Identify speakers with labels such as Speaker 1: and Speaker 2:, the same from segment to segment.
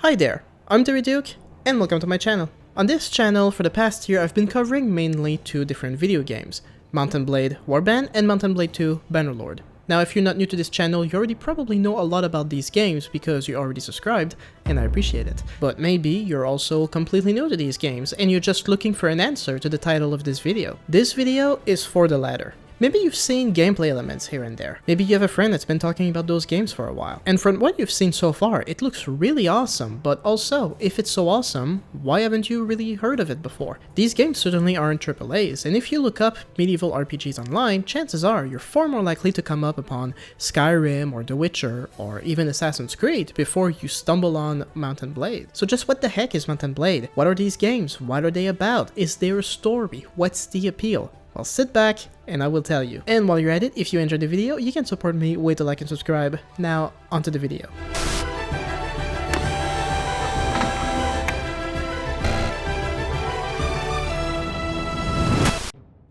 Speaker 1: Hi there, I'm Duke, and welcome to my channel. On this channel, for the past year, I've been covering mainly two different video games, Mount & Blade Warband and Mount & Blade 2 Bannerlord. Now, if you're not new to this channel, you already probably know a lot about these games because you already subscribed, and I appreciate it. But maybe you're also completely new to these games, and you're just looking for an answer to the title of this video. This video is for the latter. Maybe you've seen gameplay elements here and there. Maybe you have a friend that's been talking about those games for a while. And from what you've seen so far, it looks really awesome, but also, if it's so awesome, why haven't you really heard of it before? These games certainly aren't AAAs, and if you look up medieval RPGs online, chances are you're far more likely to come up upon Skyrim or The Witcher or even Assassin's Creed before you stumble on Mount & Blade. So just what the heck is Mount & Blade? What are these games? What are they about? Is there a story? What's the appeal? Well, sit back and I will tell you. And while you're at it, if you enjoyed the video, you can support me with a like and subscribe. Now, onto the video.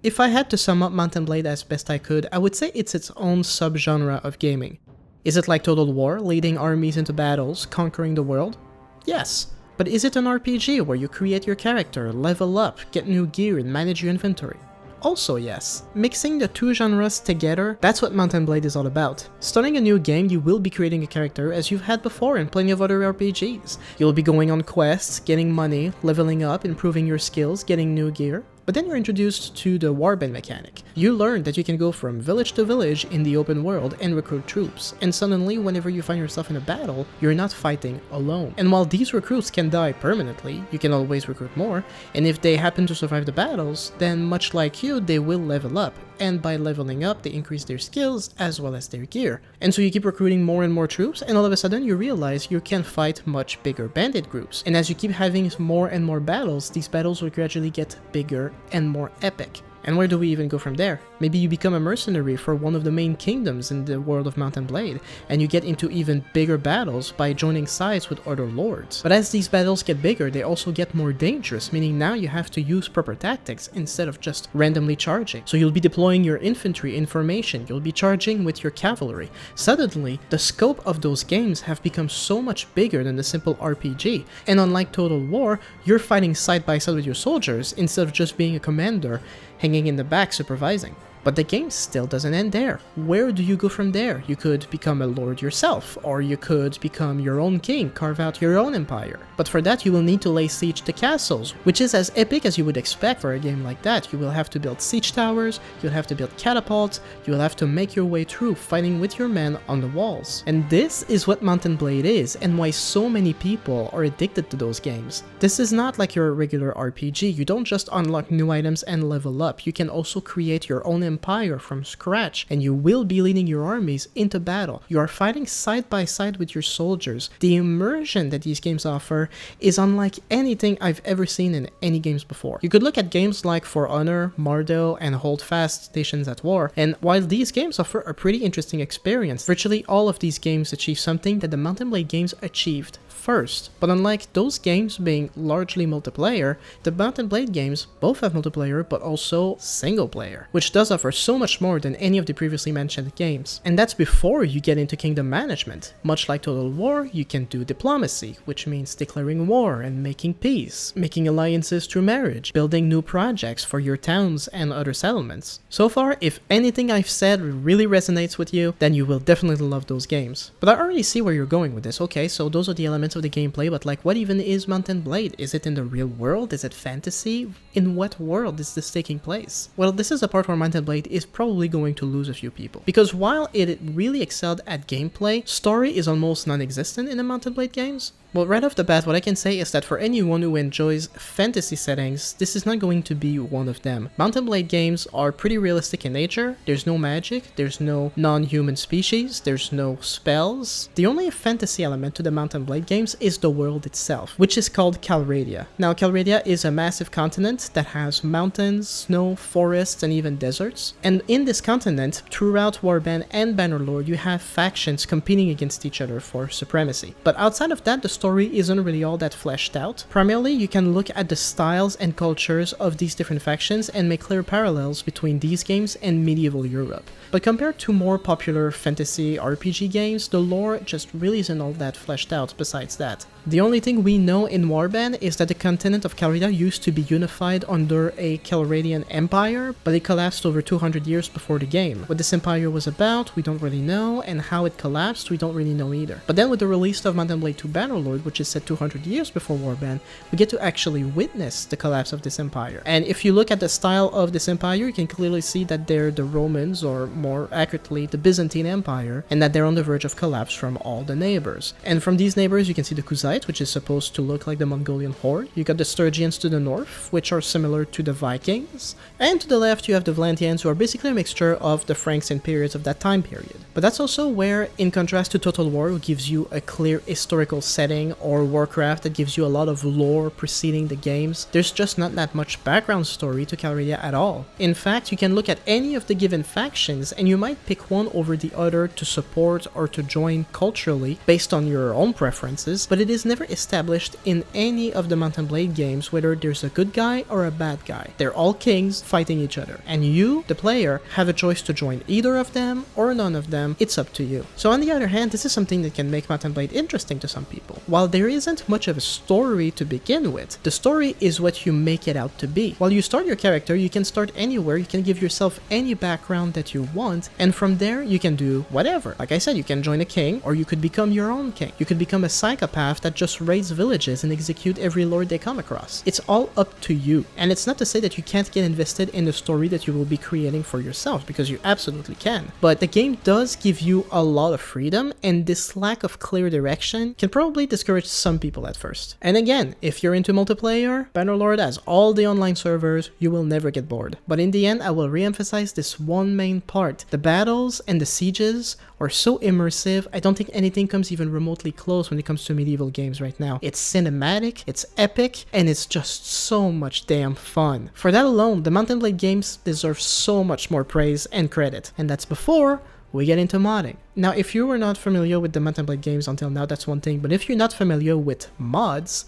Speaker 1: If I had to sum up Mount & Blade as best I could, I would say it's its own subgenre of gaming. Is it like Total War, leading armies into battles, conquering the world? Yes. But is it an RPG where you create your character, level up, get new gear, and manage your inventory? Also yes. Mixing the two genres together, that's what Mount & Blade is all about. Starting a new game, you will be creating a character as you've had before in plenty of other RPGs. You'll be going on quests, getting money, leveling up, improving your skills, getting new gear. But then you're introduced to the warband mechanic. You learn that you can go from village to village in the open world and recruit troops, and suddenly whenever you find yourself in a battle, you're not fighting alone. And while these recruits can die permanently, you can always recruit more, and if they happen to survive the battles, then much like you, they will level up, and by leveling up, they increase their skills as well as their gear. And so you keep recruiting more and more troops, and all of a sudden you realize you can fight much bigger bandit groups. And as you keep having more and more battles, these battles will gradually get bigger and more epic. And where do we even go from there? Maybe you become a mercenary for one of the main kingdoms in the world of Mount & Blade, and you get into even bigger battles by joining sides with other lords. But as these battles get bigger, they also get more dangerous, meaning now you have to use proper tactics instead of just randomly charging. So you'll be deploying your infantry in formation, you'll be charging with your cavalry. Suddenly, the scope of those games have become so much bigger than the simple RPG, and unlike Total War, you're fighting side by side with your soldiers instead of just being a commander hanging in the back supervising. But the game still doesn't end there. Where do you go from there? You could become a lord yourself, or you could become your own king, carve out your own empire. But for that you will need to lay siege to castles, which is as epic as you would expect for a game like that. You will have to build siege towers, you'll have to build catapults, you will have to make your way through fighting with your men on the walls. And this is what Mount & Blade is, and why so many people are addicted to those games. This is not like your regular RPG. You don't just unlock new items and level up. You can also create your own empire from scratch, and you will be leading your armies into battle. You are fighting side by side with your soldiers. The immersion that these games offer is unlike anything I've ever seen in any games before. You could look at games like For Honor, Mardo, and Holdfast Stations at War, and while these games offer a pretty interesting experience, virtually all of these games achieve something that the Mount & Blade games achieved first. But unlike those games being largely multiplayer, the Mount & Blade games both have multiplayer but also single player, which does offer so much more than any of the previously mentioned games. And that's before you get into kingdom management. Much like Total War, you can do diplomacy, which means declaring war and making peace, making alliances through marriage, building new projects for your towns and other settlements. So far, if anything I've said really resonates with you, then you will definitely love those games. But I already see where you're going with this. Okay, so those are the elements of the gameplay, but like, what even is Mount & Blade? Is it in the real world? Is it fantasy? In what world is this taking place? Well, this is a part where Mount & Blade is probably going to lose a few people, because while it really excelled at gameplay, story is almost non-existent in the Mount & Blade games. Well, right off the bat, what I can say is that for anyone who enjoys fantasy settings, this is not going to be one of them. Mount & Blade games are pretty realistic in nature. There's no magic, there's no non-human species, there's no spells. The only fantasy element to the Mount & Blade games is the world itself, which is called Calradia. Now, Calradia is a massive continent that has mountains, snow, forests, and even deserts. And in this continent, throughout Warband and Bannerlord, you have factions competing against each other for supremacy. But outside of that, the story isn't really all that fleshed out. Primarily, you can look at the styles and cultures of these different factions and make clear parallels between these games and medieval Europe. But compared to more popular fantasy RPG games, the lore just really isn't all that fleshed out besides that. The only thing we know in warband is that the continent of Calradia used to be unified under a Calradian empire, but it collapsed over 200 years before the game. What this empire was about, we don't really know, and how it collapsed, we don't really know either. But then with the release of Mount & Blade 2 Bannerlord, which is set 200 years before warband, we get to actually witness the collapse of this empire. And if you look at the style of this empire, you can clearly see that they're the Romans, or more accurately, the Byzantine Empire, and that they're on the verge of collapse from all the neighbors. And from these neighbors, you can see the Khuzaits, which is supposed to look like the Mongolian horde. You got the Sturgians to the north, which are similar to the Vikings. And to the left, you have the Vlantians, who are basically a mixture of the Franks and periods of that time period. But that's also where, in contrast to Total War, who gives you a clear historical setting, or Warcraft that gives you a lot of lore preceding the games, there's just not that much background story to Calradia at all. In fact, you can look at any of the given factions, and you might pick one over the other to support or to join culturally, based on your own preferences, but it is never established in any of the Mount & Blade games whether there's a good guy or a bad guy. They're all kings fighting each other, and you, the player, have a choice to join either of them or none of them. It's up to you. So on the other hand, this is something that can make Mount & Blade interesting to some people. While there isn't much of a story to begin with, the story is what you make it out to be. While you start your character, you can start anywhere, you can give yourself any background that you want, and from there you can do whatever. Like I said, you can join a king, or you could become your own king. You could become a psychopath that just raids villages and execute every lord they come across. It's all up to you. And it's not to say that you can't get invested in the story that you will be creating for yourself, because you absolutely can. But the game does give you a lot of freedom, and this lack of clear direction can probably discourage some people at first. And again, if you're into multiplayer, Bannerlord has all the online servers, you will never get bored. But in the end, I will re-emphasize this one main part. The battles and the sieges are so immersive, I don't think anything comes even remotely close when it comes to medieval games right now. It's cinematic, it's epic, and it's just so much damn fun. For that alone, the Mount & Blade games deserve so much more praise and credit. And that's before we get into modding. Now, if you were not familiar with the Mount & Blade games until now, that's one thing, but if you're not familiar with mods,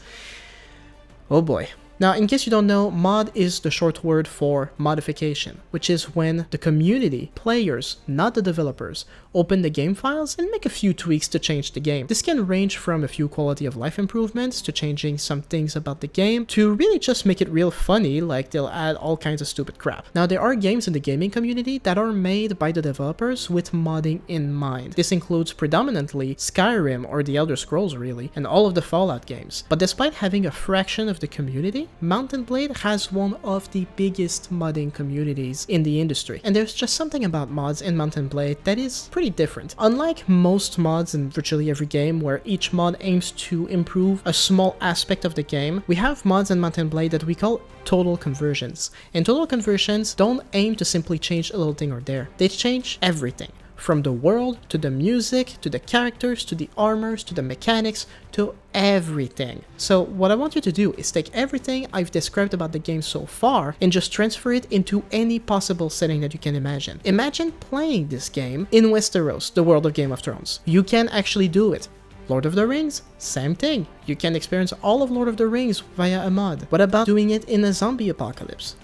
Speaker 1: oh boy. Now, in case you don't know, mod is the short word for modification, which is when the community, players, not the developers, open the game files and make a few tweaks to change the game. This can range from a few quality of life improvements to changing some things about the game to really just make it real funny, like they'll add all kinds of stupid crap. Now, there are games in the gaming community that are made by the developers with modding in mind. This includes predominantly Skyrim, or the Elder Scrolls really, and all of the Fallout games. But despite having a fraction of the community, Mount & Blade has one of the biggest modding communities in the industry. And there's just something about mods in Mount & Blade that is pretty different. Unlike most mods in virtually every game where each mod aims to improve a small aspect of the game, we have mods in Mount & Blade that we call total conversions. And total conversions don't aim to simply change a little thing or there. They change everything. From the world, to the music, to the characters, to the armors, to the mechanics, to everything. So what I want you to do is take everything I've described about the game so far and just transfer it into any possible setting that you can imagine. Imagine playing this game in Westeros, the world of Game of Thrones. You can actually do it. Lord of the Rings, same thing. You can experience all of Lord of the Rings via a mod. What about doing it in a zombie apocalypse?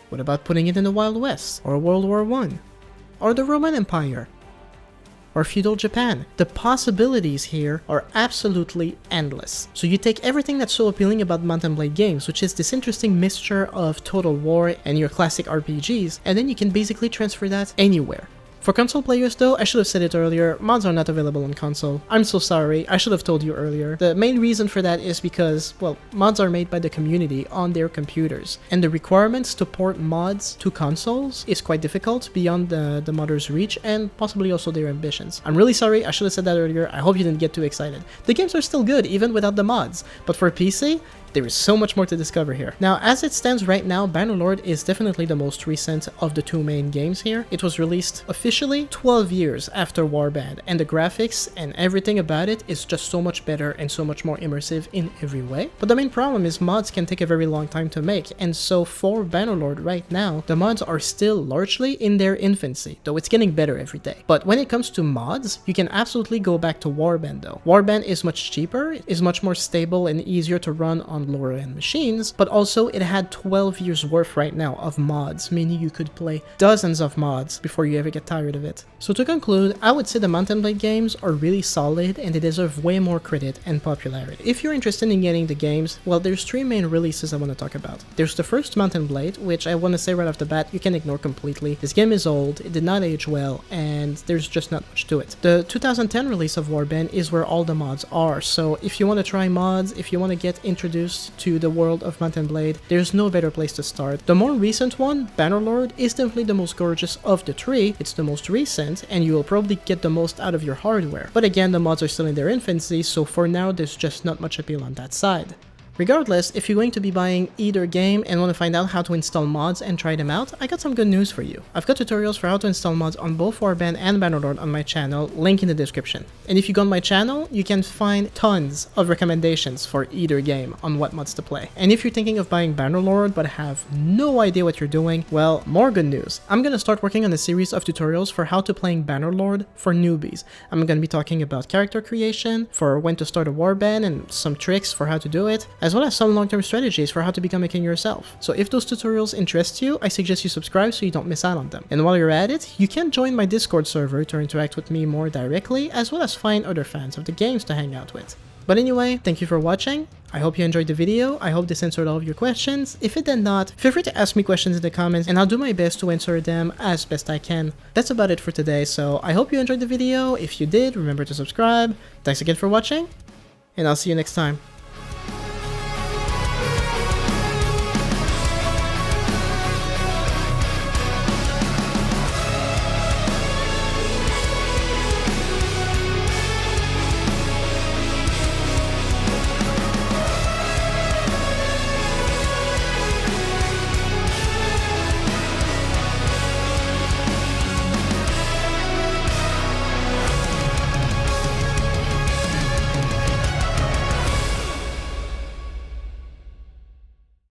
Speaker 1: What about putting it in the Wild West, or World War I? Or the Roman Empire, or feudal Japan? The possibilities here are absolutely endless. So you take everything that's so appealing about Mount & Blade games, which is this interesting mixture of Total War and your classic RPGs, and then you can basically transfer that anywhere. For console players though, I should have said it earlier, mods are not available on console. I'm so sorry, I should have told you earlier. The main reason for that is because, well, mods are made by the community on their computers, and the requirements to port mods to consoles is quite difficult beyond the modders' reach and possibly also their ambitions. I'm really sorry, I should have said that earlier, I hope you didn't get too excited. The games are still good even without the mods, but for PC, there is so much more to discover here. Now, as it stands right now, Bannerlord is definitely the most recent of the two main games here. It was released officially 12 years after Warband, and the graphics and everything about it is just so much better and so much more immersive in every way. But the main problem is mods can take a very long time to make, and so for Bannerlord right now, the mods are still largely in their infancy, though it's getting better every day. But when it comes to mods, you can absolutely go back to Warband though. Warband is much cheaper, is much more stable and easier to run on on lower-end machines, but also it had 12 years worth right now of mods, meaning you could play dozens of mods before you ever get tired of it. So to conclude, I would say the Mount & Blade games are really solid and they deserve way more credit and popularity. If you're interested in getting the games, well, there's 3 main releases I want to talk about. There's the first Mount & Blade, which I want to say right off the bat, you can ignore completely. This game is old, it did not age well, and there's just not much to it. The 2010 release of Warband is where all the mods are, so if you want to try mods, if you want to get introduced to the world of Mount & Blade, there's no better place to start. The more recent one, Bannerlord, is definitely the most gorgeous of the 3, it's the most recent, and you will probably get the most out of your hardware. But again, the mods are still in their infancy, so for now there's just not much appeal on that side. Regardless, if you're going to be buying either game and want to find out how to install mods and try them out, I got some good news for you. I've got tutorials for how to install mods on both Warband and Bannerlord on my channel, link in the description. And if you go on my channel, you can find tons of recommendations for either game on what mods to play. And if you're thinking of buying Bannerlord but have no idea what you're doing, well, more good news. I'm gonna start working on a series of tutorials for how to playing Bannerlord for newbies. I'm gonna be talking about character creation, for when to start a warband and some tricks for how to do it, as well as some long-term strategies for how to become a king yourself. So if those tutorials interest you, I suggest you subscribe so you don't miss out on them. And while you're at it, you can join my Discord server to interact with me more directly, as well as find other fans of the games to hang out with. But anyway, thank you for watching. I hope you enjoyed the video. I hope this answered all of your questions. If it did not, feel free to ask me questions in the comments and I'll do my best to answer them as best I can. That's about it for today, so I hope you enjoyed the video. If you did, remember to subscribe. Thanks again for watching, and I'll see you next time.